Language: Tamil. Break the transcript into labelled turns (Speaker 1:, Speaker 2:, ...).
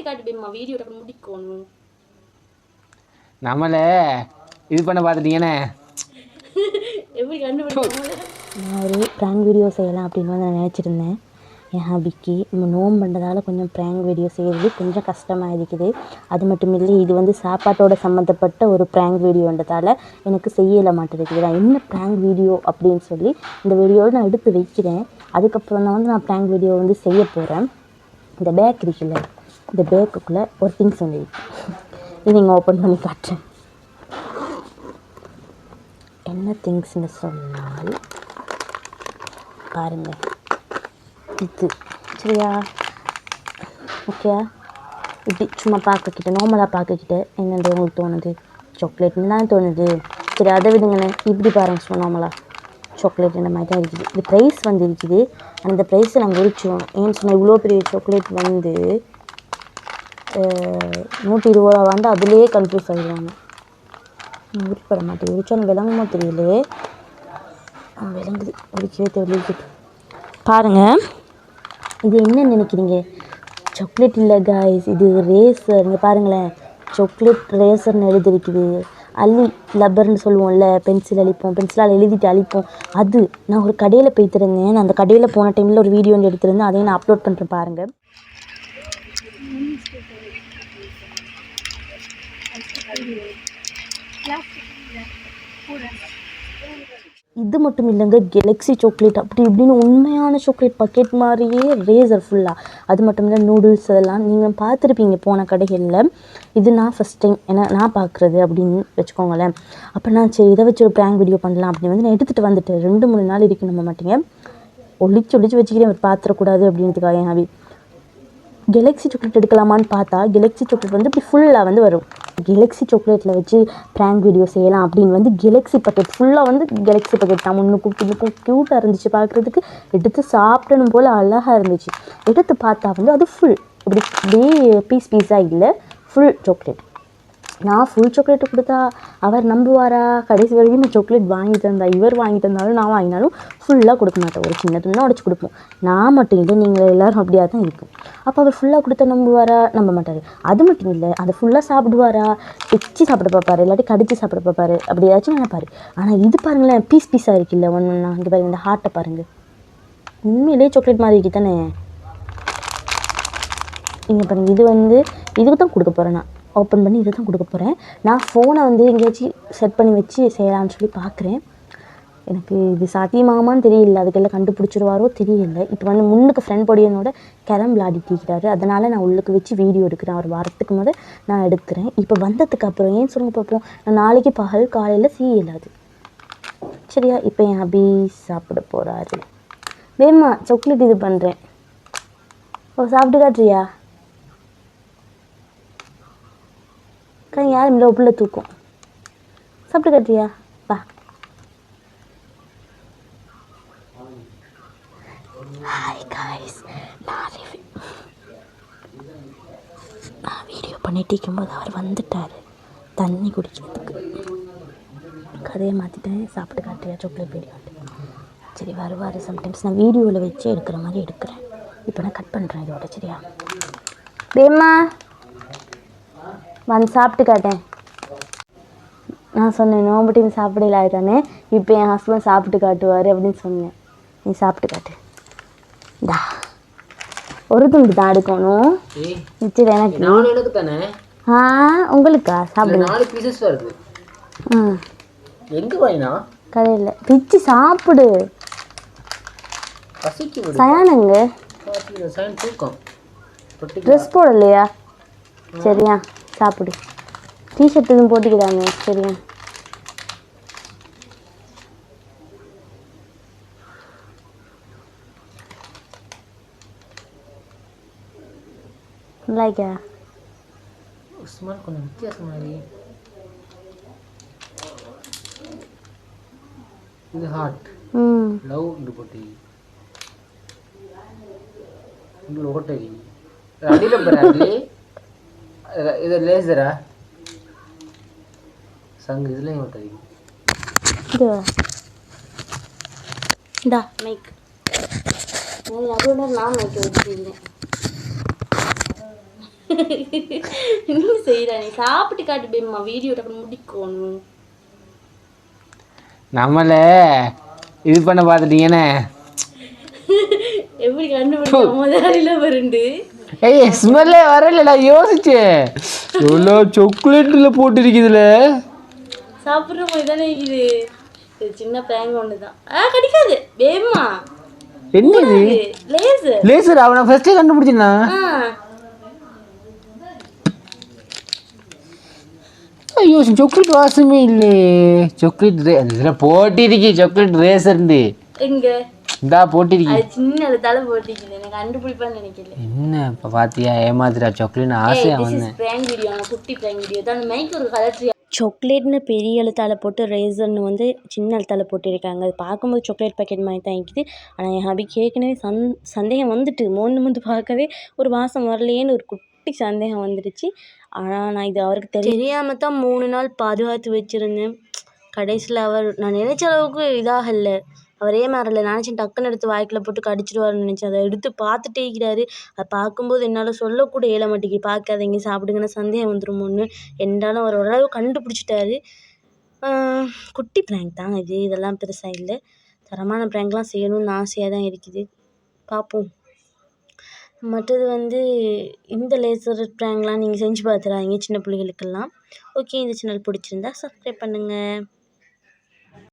Speaker 1: சாப்பிட்டு காட்டு பேம்மா, வீடியோ முடிக்கணும்.
Speaker 2: நம்மளை இது பண்ண பார்த்துட்டீங்கண்ணே.
Speaker 1: எப்படி கண்டுபிடிக்க?
Speaker 3: நான் ஒரு ப்ராங்க் வீடியோ செய்யலாம் அப்படின்னு வந்து நான் நினச்சிருந்தேன். என் ஹாபிக்கு நம்ம நோம்பு பண்ணுறதால கொஞ்சம் ப்ராங்க் வீடியோ செய்கிறது கொஞ்சம் கஷ்டமாக இருக்குது. அது மட்டும் இல்லை, இது வந்து சாப்பாட்டோட சம்மந்தப்பட்ட ஒரு ப்ராங்க் வீடியோன்றதால எனக்கு செய்யலை மாட்டேங்குது. நான் என்ன ப்ராங்க் வீடியோ அப்படின்னு சொல்லி இந்த வீடியோவை நான் எடுத்து வைக்கிறேன். அதுக்கப்புறம் தான் வந்து நான் ப்ராங்க் வீடியோ வந்து செய்ய போகிறேன். இந்த பேக் இருக்குல்ல, இந்த பேக்குக்குள்ளே ஒரு திங்ஸ் வந்து இது நீங்கள் ஓப்பன் பண்ணி காட்டுறேன். என்ன திங்ஸ்ன்னு சொன்னால் பாருங்கள், இது சரியா? ஓகே, இப்படி சும்மா பார்க்கக்கிட்ட நார்மலாக பார்க்கக்கிட்ட என்னென்று உங்களுக்கு தோணுது? சாக்லேட்னு தான் தோணுது. சரி, அதை விடுங்கண்ணே. இப்படி பாருங்கள், சும்மா நார்மலாக சாக்லேட் இந்த மாதிரி தான் இருக்குது. இது ப்ரைஸ் வந்து இருக்குது. அந்த ப்ரைஸை நாங்கள் உரிச்சோம். ஏன்னு சொன்னால் இவ்வளோ பெரிய சாக்லேட் வந்து 120 ரூபா வந்து அதுலேயே கன்ஃபியூஸ் ஆகிடுவாங்க. உரிப்பட மாட்டேன். உரிச்சோன்னு விளங்குமோ தெரியல. விளங்குது, உரிக்கவே தெரியல. பாருங்கள், இது என்ன நினைக்கிறீங்க? சாக்லேட் இல்லை காய்ஸ், இது ரேசர். இங்கே பாருங்களேன், சாக்லேட் ரேசர்னு எழுதிருக்குது. அள்ளி லப்பர்னு சொல்லுவோம்ல, பென்சில் அழிப்போம், பென்சிலால் எழுதிட்டு அழிப்போம். அது நான் ஒரு கடையில் போய்த்திருந்தேன். நான் அந்த கடையில் போன டைமில் ஒரு வீடியோ எடுத்திருந்தேன். அதையும் நான் அப்லோட் பண்ணுறேன் பாருங்கள். இது மட்டும் இல்லைங்க, கெலக்ஸி சாக்லேட் அப்படி இப்படின்னு உண்மையான சாக்லேட் பக்கெட் மாதிரியே ரேசர் ஃபுல்லாக. அது மட்டும் இல்லை, நூடுல்ஸ் அதெல்லாம் நீங்கள் பார்த்துருப்பீங்க போன கடைகளில். இது நான் ஃபஸ்ட் டைம் நான் பார்க்குறது அப்படின்னு வச்சுக்கோங்களேன். அப்போ நான் சரி இதை வச்சு ஒரு ப்ராங்க் வீடியோ பண்ணலாம் அப்படின்னு வந்து நான் எடுத்துகிட்டு வந்துட்டேன். 2-3 நாள் இருக்கு, நம்ப மாட்டீங்க. ஒழிச்சு வச்சுக்கிறேன், ஒரு பாத்திரக்கூடாது அப்படின்றதுக்காக. என் ஹாபி கெலக்ஸி சாக்லேட் எடுக்கலாமான்னு பார்த்தா கெலக்ஸி சாக்லேட் வந்து இப்படி ஃபுல்லாக வந்து வரும். கெலக்ஸி சாக்லேட்டில் வச்சு ப்ராங்க் வீடியோ செய்யலாம் அப்படின்னு வந்து கெலக்ஸி பக்கெட் ஃபுல்லாக வந்து கெலக்ஸி பக்கெட் தான். முன்னுக்கும் பின்னுக்கும் க்யூட்டாக இருந்துச்சு பார்க்குறதுக்கு. எடுத்து சாப்பிடணும் போல் அழகாக இருந்துச்சு. எடுத்து பார்த்தா வந்து அது ஃபுல் இப்படி அப்படியே பீஸாக இல்லை, ஃபுல் சாக்லேட். நான் ஃபுல் சாக்லேட்டு கொடுத்தா அவர் நம்புவாரா? கடைசி வரைக்கும் நான் சாக்லேட் வாங்கி தந்தா, இவர் வாங்கி தந்தாலும் நான் வாங்கினாலும் ஃபுல்லாக கொடுக்க மாட்டேன். ஒரு சின்ன துண்ணா உடச்சி கொடுப்போம். நான் மட்டும் இல்லை, நீங்கள் எல்லோரும் அப்படியா தான் இருக்கும். அப்போ அவர் ஃபுல்லாக கொடுத்தா நம்புவாரா? நம்ப மாட்டார். அது மட்டும் இல்லை, அதை ஃபுல்லாக சாப்பிடுவாரா? பிச்சு சாப்பிட பார்ப்பார், இல்லாட்டி கடிச்சு சாப்பிட பார்ப்பார், அப்படி ஏதாச்சும் நினைப்பார். ஆனால் இது பாருங்களேன், பீஸாக இருக்குல்ல ஒன்று. இங்கே பாருங்கள், இந்த ஹார்ட்டை பாருங்கள், உண்மையிலே சாக்லேட் மாதிரி இருக்கு தானே. இங்கே பாருங்கள், இது வந்து இதுக்கு தான் கொடுக்க போகிறேன். நான் ஓப்பன் பண்ணி இதை தான் கொடுக்க போகிறேன். நான் ஃபோனை வந்து எங்கேயாச்சும் செட் பண்ணி வச்சு செய்யலான்னு சொல்லி பார்க்குறேன். எனக்கு இது சாத்தியமாகுமான்னு தெரியல, அதுக்கெல்லாம் கண்டுபிடிச்சிருவாரோ தெரியல. இப்போ வந்து முன்னுக்கு ஃப்ரெண்ட் பொடியனோட கேரம் விளையாடிட்டு இருக்கிறாரு. அதனால் நான் உள்ளுக்கு வச்சு வீடியோ எடுக்கிறேன். அவர் வரத்துக்கு முதல் நான் எடுக்கிறேன். இப்போ வந்ததுக்கு அப்புறம் ஏன் சொல்லுங்க பார்ப்போம். நான் நாளைக்கு பகல் காலையில் செய்யலாது சரியா? இப்போ என் ஹபி சாப்பிட போகிறாரு. வேமா சாக்லேட் இது பண்ணுறேன். ஓ, சாப்பிட்டு காட்டுறியா? யாரும் இல்லை, உள்ள தூக்கும். சாப்பிட்டு காட்டுறியா? வா. ஹாய் காய்ஸ், நான் வீடியோ பண்ணிட்டு இருக்கும்போது அவர் வந்துட்டார் தண்ணி குடிக்கிறதுக்கு. கதையை மாற்றிட்டேன். சாப்பிட்டு காட்டுறியா சாக்லேட் வீடியோ? சரி, வருவார் சம்டைம்ஸ். நான் வீடியோவில் வச்சு எடுக்கிற மாதிரி எடுக்கிறேன். இப்போ நான் கட் பண்ணுறேன் இதோட. சரியா? வேமா வந்து சாப்பிட்டு காட்டேன். நான் சொன்னேன் நோம்பு டைம் சாப்பிடல தானே, இப்போ என் ஹஸ்பண்ட் சாப்பிட்டு காட்டுவார் அப்படின்னு சொன்னேன். நீ சாப்பிட்டு காட்டு. டா, ஒரு துண்டு தான் எடுக்கணும். சரி, எனக்கு
Speaker 2: தானே.
Speaker 3: உங்களுக்கா? சாப்பிடுங்க.
Speaker 2: 4 பீசஸ் வருது. எங்க வாங்கினா?
Speaker 3: கடையில் பிச்சு சாப்பிடு. சயானங்க
Speaker 2: தூக்கம்
Speaker 3: ட்ரெஸ் போடலையா? சரியா, சாப்பிடு. டிஷர்ட் எதுவும் போட்டுக்கிறாங்க. சரியா? லைக்கா
Speaker 2: உஸ்மான் கொஞ்சம் வித்தியாசமாகி. இது ஹார்ட் லவ் இண்டு போட்டி இங்கே ఒకటి అడిలో బ్రాడ్లీ ఇది లేజరా సంగ్ ఇదిలే ఉంటుంది.
Speaker 3: இந்தா மைக். அதோட நான் மைக் வச்சுருந்தேன்.
Speaker 1: என்ன செய்யற நீ? சாப்பிட்டு காட்டு பேம்மா, வீடியோ டக்கு முடிக்கணும்.
Speaker 2: நம்மள இது பண்ண பார்த்துட்டீங்கன்னு
Speaker 1: எப்படி கண்டுபிடிச்ச முதலாளில வருண்டு?
Speaker 2: ஏய் ஸ்மெல்லே வரல. நான் யோசிச்சேன் எவ்வளோ சாக்லேட்டில் போட்டிருக்குதுல.
Speaker 1: சாப்பிட்ற மாதிரி தானே இருக்குது. இது சின்ன பேங்க் ஒன்று தான். கிடைக்காது பேம்மா.
Speaker 2: என்னது
Speaker 1: லேசர்?
Speaker 2: லேசர் அவனை ஃபர்ஸ்டே கண்டுபிடிச்சினா? ஐயோ சாக்லேட் வாசமே இல்லையே. சாக்லேட் இதில் போட்டிருக்கு சாக்லேட் ரேசர்ண்டு.
Speaker 1: எங்க
Speaker 2: இந்தா போட்டிருக்கு.
Speaker 1: அது சின்ன இடத்தால போட்டிருக்குது. எனக்கு கண்டுபிடிப்பான்னு நினைக்கல.
Speaker 2: என்ன இப்போ பார்த்தியா ஏமாத்துறா சாக்லேட்னு ஆசையாக வந்தேன்.
Speaker 1: பிராங்க் வீடியோ, குட்டி பிராங்க் வீடியோ தான். மைக் ஒரு கலர்
Speaker 3: சாக்லேட்னு பெரிய எழுத்தால் போட்டு ரேசர்னு வந்து சின்ன எழுத்தால் போட்டிருக்காங்க. அது பார்க்கும்போது சாக்லேட் பாக்கெட் மாதிரி தான் இருக்குது. ஆனால் என் ஹபிக்கு ஏற்கனவே சந்தேகம் வந்துட்டு மோந்து பார்க்கவே ஒரு வாசம் வரலையேன்னு ஒரு குட்டி சந்தேகம் வந்துடுச்சு. ஆனால் நான் இது அவருக்கு தெரியாமல் தான் 3 நாள் பாதுகாத்து வச்சுருந்தேன். கடைசியில் நான் நினச்ச அளவுக்கு இதாகலை. அவர் ஏமாறலை. நினச்சேன் டக்குன்னு எடுத்து வாய்க்குள்ள போட்டு கடிச்சிடுவார்னு நினச்சேன். அதை எடுத்து பார்த்துட்டே இருக்கிறாரு. அதை பார்க்கும்போது என்னால் சொல்லக்கூட இயல மாட்டேங்குது. பார்க்காதீங்க சாப்பிடுங்கன்னு சந்தேகம் வந்துருமோன்னு. என்றாலும் அவர் ஓரளவு கண்டுபிடிச்சிட்டாரு. குட்டி ப்ராங்க் தான் இது. இதெல்லாம் பெருசாக இல்லை. தரமான ப்ராங்க்லாம் செய்யணும்னு ஆசையாக தான் இருக்குது. பார்ப்போம். மற்றது வந்து இந்த லேசர் ப்ராங்க்லாம் நீங்கள் செஞ்சு பார்த்துறாதீங்க சின்ன பிள்ளைகளுக்கெல்லாம். ஓகே, இந்த சேனல் பிடிச்சிருந்தா சப்ஸ்கிரைப் பண்ணுங்கள்.